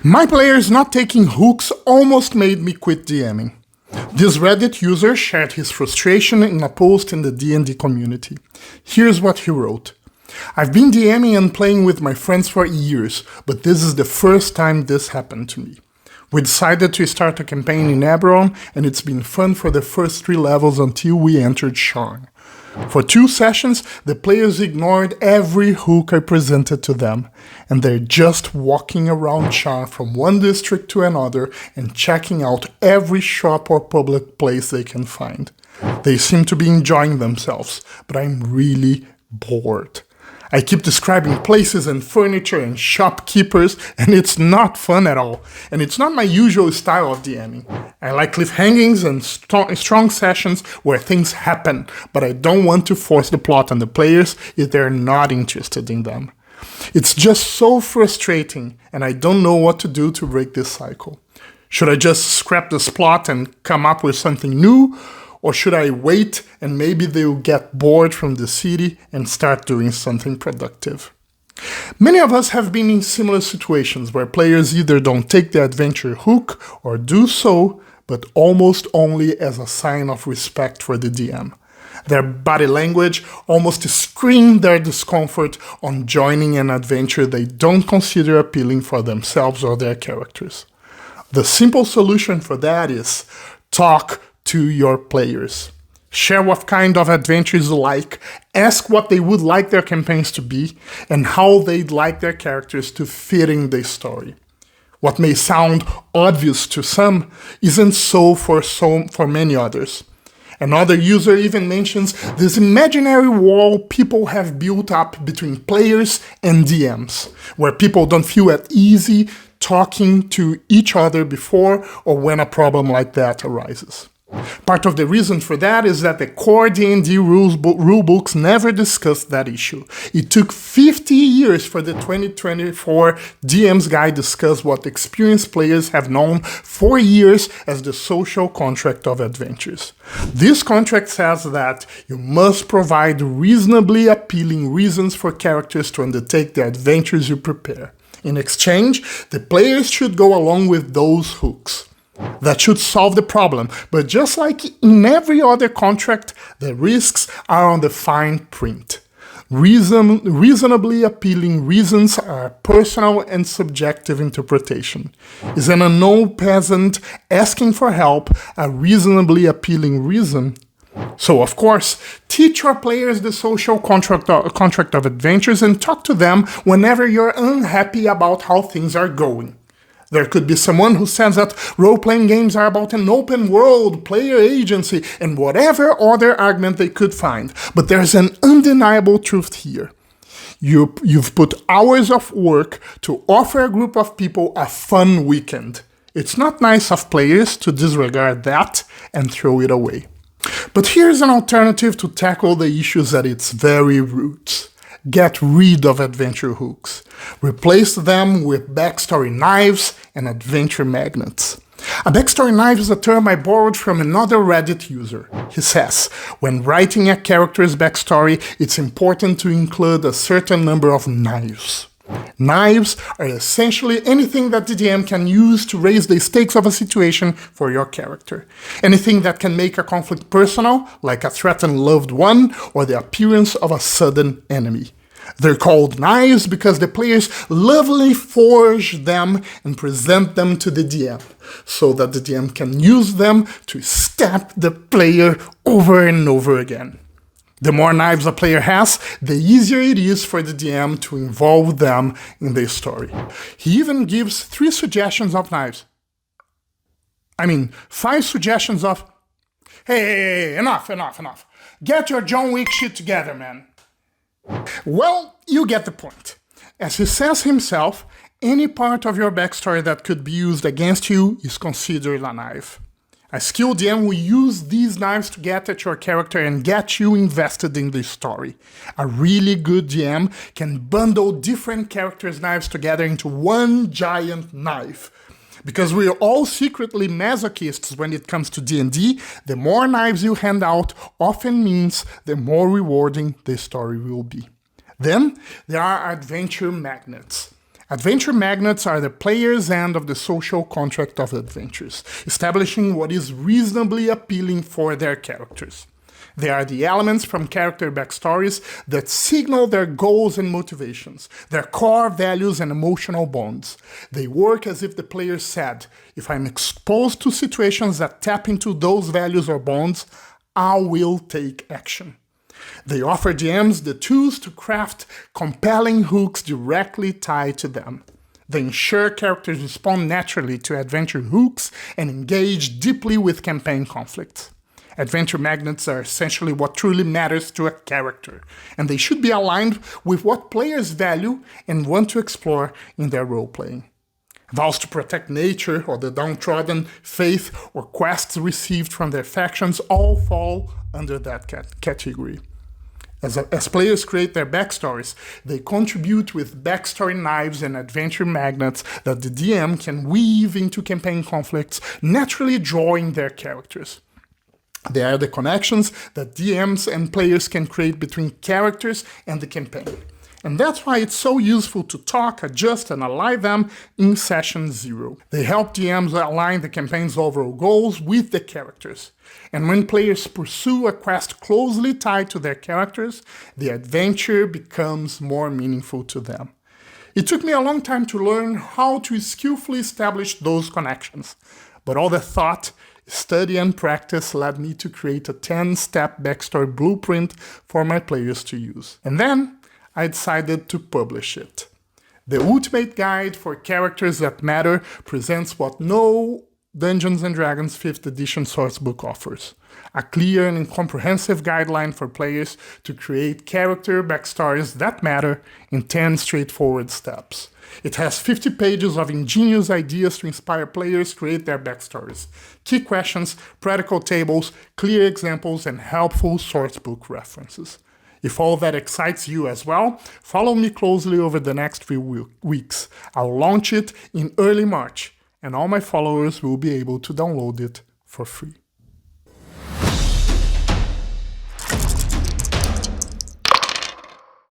My players not taking hooks almost made me quit DMing. This Reddit user shared his frustration in a post in the DnD community. Here's what he wrote. I've been DMing and playing with my friends for years, but this is the first time this happened to me. We decided to start a campaign in Eberron, and it's been fun for the first 3 levels until we entered Sharn. For 2 sessions, the players ignored every hook I presented to them, and they're just walking around Sharn from one district to another and checking out every shop or public place they can find. They seem to be enjoying themselves, but I'm really bored. I keep describing places and furniture and shopkeepers, and it's not fun at all. And it's not my usual style of DMing. I like cliffhangings and strong sessions where things happen, but I don't want to force the plot on the players if they're not interested in them. It's just so frustrating, and I don't know what to do to break this cycle. Should I just scrap this plot and come up with something new? Or should I wait and maybe they'll get bored from the city and start doing something productive? Many of us have been in similar situations where players either don't take the adventure hook or do so, but almost only as a sign of respect for the DM. Their body language almost screams their discomfort on joining an adventure they don't consider appealing for themselves or their characters. The simple solution for that is talk to your players. Share what kind of adventures you like, ask what they would like their campaigns to be, and how they'd like their characters to fit in the story. What may sound obvious to some isn't so for many others. Another user even mentions this imaginary wall people have built up between players and DMs, where people don't feel at ease talking to each other before or when a problem like that arises. Part of the reason for that is that the core D&D rulebooks never discussed that issue. It took 50 years for the 2024 DM's Guide to discuss what experienced players have known for years as the social contract of adventures. This contract says that you must provide reasonably appealing reasons for characters to undertake the adventures you prepare. In exchange, the players should go along with those hooks. That should solve the problem, but just like in every other contract, the risks are on the fine print. Reasonably appealing reasons are personal and subjective interpretation. Is an unknown peasant asking for help a reasonably appealing reason? So, of course, teach your players the social contract of adventures and talk to them whenever you're unhappy about how things are going. There could be someone who says that role-playing games are about an open world, player agency, and whatever other argument they could find. But there's an undeniable truth here. You've put hours of work to offer a group of people a fun weekend. It's not nice of players to disregard that and throw it away. But here's an alternative to tackle the issues at its very roots. Get rid of adventure hooks. Replace them with backstory knives and adventure magnets. A backstory knife is a term I borrowed from another Reddit user. He says, when writing a character's backstory, it's important to include a certain number of knives. Knives are essentially anything that the DM can use to raise the stakes of a situation for your character. Anything that can make a conflict personal, like a threatened loved one or the appearance of a sudden enemy. They're called knives because the players lovingly forge them and present them to the DM, so that the DM can use them to stab the player over and over again. The more knives a player has, the easier it is for the DM to involve them in the story. He even gives 3 suggestions of knives. 5 suggestions of, hey, enough. Get your John Wick shit together, man. Well, you get the point. As he says himself, any part of your backstory that could be used against you is considered a knife. A skilled DM will use these knives to get at your character and get you invested in the story. A really good DM can bundle different characters' knives together into one giant knife. Because we're all secretly masochists when it comes to D&D, the more knives you hand out often means the more rewarding the story will be. Then there are adventure magnets. Adventure magnets are the player's end of the social contract of adventures, establishing what is reasonably appealing for their characters. They are the elements from character backstories that signal their goals and motivations, their core values and emotional bonds. They work as if the player said, if I'm exposed to situations that tap into those values or bonds, I will take action. They offer GMs the tools to craft compelling hooks directly tied to them. They ensure characters respond naturally to adventure hooks and engage deeply with campaign conflicts. Adventure magnets are essentially what truly matters to a character, and they should be aligned with what players value and want to explore in their role-playing. Vows to protect nature or the downtrodden, faith, or quests received from their factions all fall under that category. As players create their backstories, they contribute with backstory knives and adventure magnets that the DM can weave into campaign conflicts, naturally drawing their characters. They are the connections that DMs and players can create between characters and the campaign. And that's why it's so useful to talk, adjust, and align them in session 0. They help DMs align the campaign's overall goals with the characters. And when players pursue a quest closely tied to their characters, the adventure becomes more meaningful to them. It took me a long time to learn how to skillfully establish those connections, but all the thought, study, and practice led me to create a 10-step backstory blueprint for my players to use. And then I decided to publish it. The Ultimate Guide for Characters That Matter presents what no Dungeons & Dragons 5th edition sourcebook offers: a clear and comprehensive guideline for players to create character backstories that matter in 10 straightforward steps. It has 50 pages of ingenious ideas to inspire players to create their backstories, key questions, practical tables, clear examples, and helpful sourcebook references. If all that excites you as well, follow me closely over the next few weeks. I'll launch it in early March, and all my followers will be able to download it for free.